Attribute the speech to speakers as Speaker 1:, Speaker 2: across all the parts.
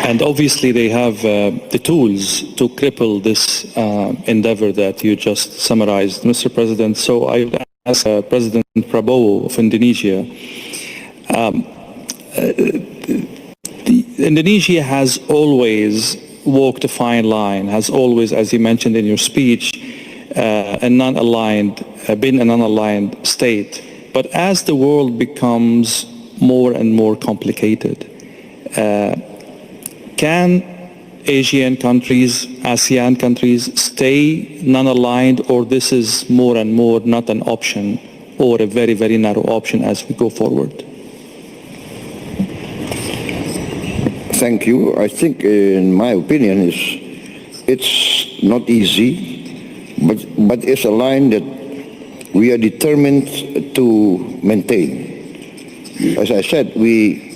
Speaker 1: And obviously they have the tools to cripple this endeavor that you just summarized, Mr. President. So I would ask President Prabowo of Indonesia. Indonesia has always walked a fine line, has always, as you mentioned in your speech, been a non-aligned state. But as the world becomes more and more complicated, can Asian countries, ASEAN countries, stay non-aligned, or this is more and more not an option, or a very, very narrow option as we go forward?
Speaker 2: Thank you. I think, in my opinion, it's not easy, but it's a line that we are determined to maintain. As I said, we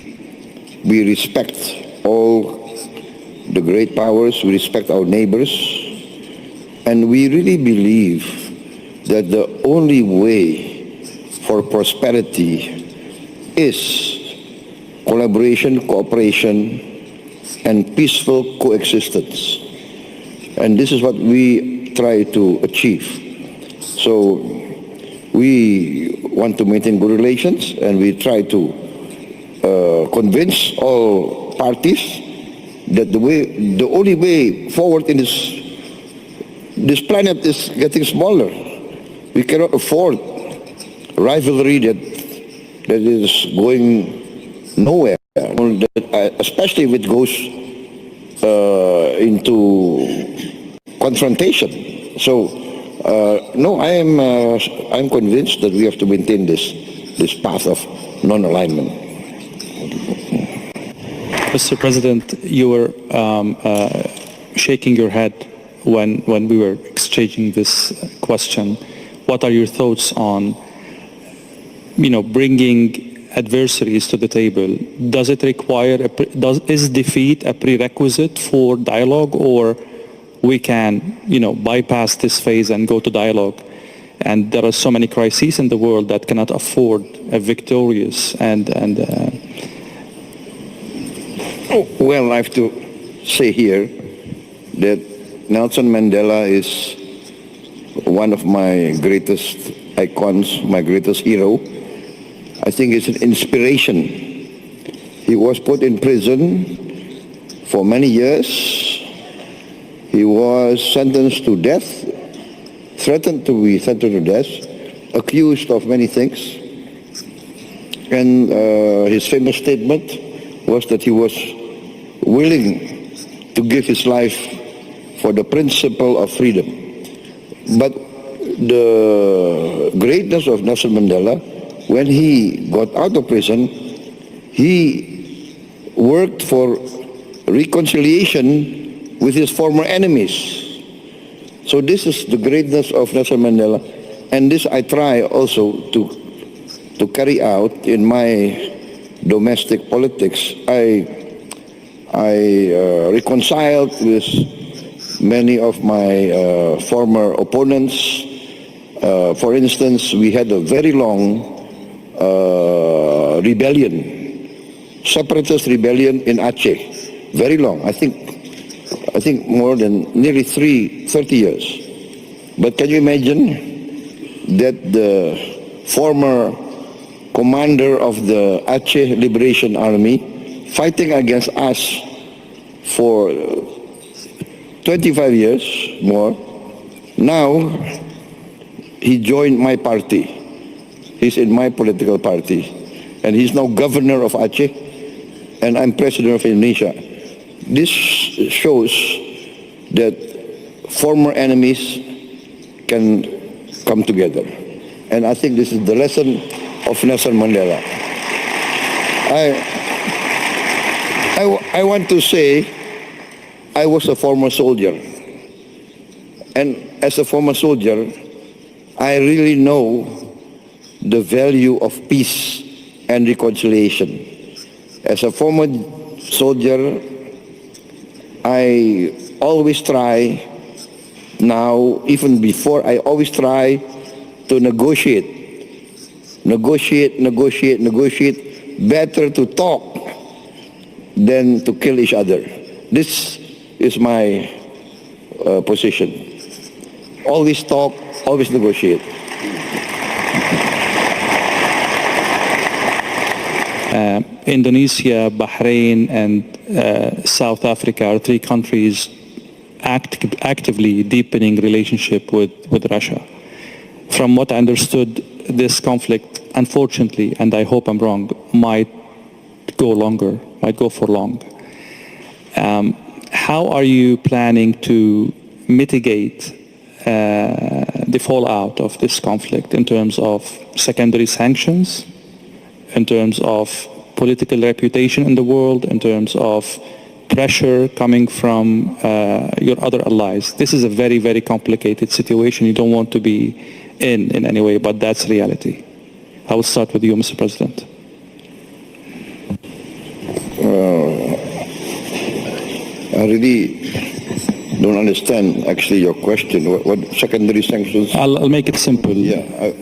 Speaker 2: respect all the great powers, we respect our neighbors, and we really believe that the only way for prosperity is collaboration, cooperation, and peaceful coexistence. And this is what we try to achieve. So we want to maintain good relations, and we try to convince all parties that the only way forward in this planet is getting smaller. We cannot afford rivalry that is going nowhere, especially if it goes into confrontation. So no, I'm convinced that we have to maintain this path of non-alignment.
Speaker 1: Mr. President, you were shaking your head when we were exchanging this question. What are your thoughts on, bringing adversaries to the table? Does it require, is defeat a prerequisite for dialogue, or we can, bypass this phase and go to dialogue? And there are so many crises in the world that cannot afford a victorious
Speaker 2: Well, I have to say here that Nelson Mandela is one of my greatest icons, my greatest hero. I think it's an inspiration. He was put in prison for many years. He was sentenced to death, threatened to be sentenced to death, accused of many things. And his famous statement was that he was willing to give his life for the principle of freedom. But the greatness of Nelson Mandela, when he got out of prison, he worked for reconciliation with his former enemies. So this is the greatness of Nelson Mandela, and this I try also to carry out in my domestic politics. I reconciled with many of my former opponents. For instance, we had a very long rebellion, separatist rebellion in Aceh, very long. I think more than nearly 30 years. But can you imagine that the former commander of the Aceh Liberation Army, fighting against us for 25 years more, now he joined my party. He's in my political party, and he's now governor of Aceh, and I'm president of Indonesia. This shows that former enemies can come together, and I think this is the lesson of Nelson Mandela. I want to say I was a former soldier, and as a former soldier, I really know the value of peace and reconciliation. As a former soldier, I always try, now even before, I always try to negotiate. Better to talk than to kill each other. This is my position. Always talk, always negotiate.
Speaker 1: Indonesia, Bahrain, and South Africa are three countries actively deepening relationship with Russia. From what I understood, this conflict, unfortunately, and I hope I'm wrong, might go longer, might go for long. How are you planning to mitigate the fallout of this conflict in terms of secondary sanctions, in terms of political reputation in the world, in terms of pressure coming from your other allies? This is a very, very complicated situation. You don't want to be in any way, but that's reality. I will start with you, Mr. President.
Speaker 2: I really don't understand actually your question. What secondary sanctions?
Speaker 1: I'll make it simple.
Speaker 2: Yeah,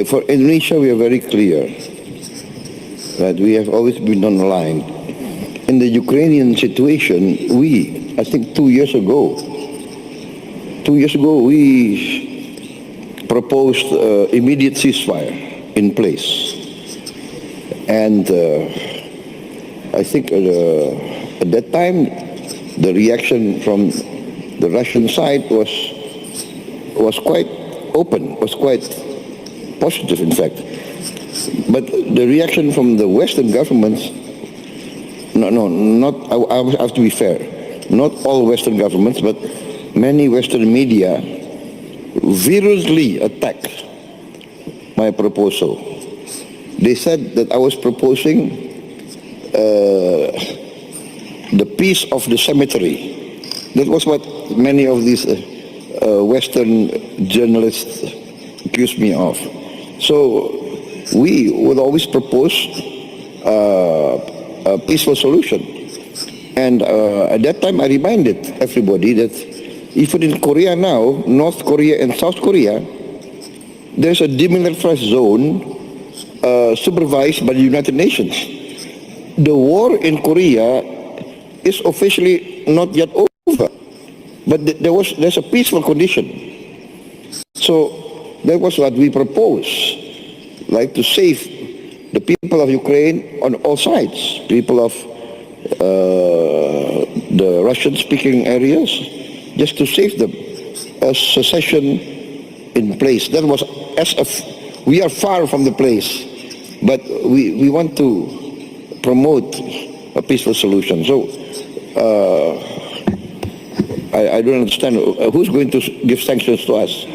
Speaker 2: for Indonesia, we are very clear that we have always been on the line. In the Ukrainian situation, I think 2 years ago, we proposed immediate ceasefire in place. And I think at that time, the reaction from the Russian side was quite open, was quite positive, in fact. But the reaction from the Western governments, I have to be fair, not all Western governments, but many Western media virulently attacked my proposal. They said that I was proposing the peace of the cemetery. That was what many of these Western journalists accused me of. So we would always propose a peaceful solution. And at that time I reminded everybody that even in Korea now, North Korea and South Korea, there's a demilitarized zone supervised by the United Nations. The war in Korea is officially not yet over, but there's a peaceful condition. So that was what we proposed, like to save the people of Ukraine on all sides, people of the Russian-speaking areas, just to save them, a secession in place. That was we are far from the place, but we want to promote a peaceful solution. So I don't understand who's going to give sanctions to us.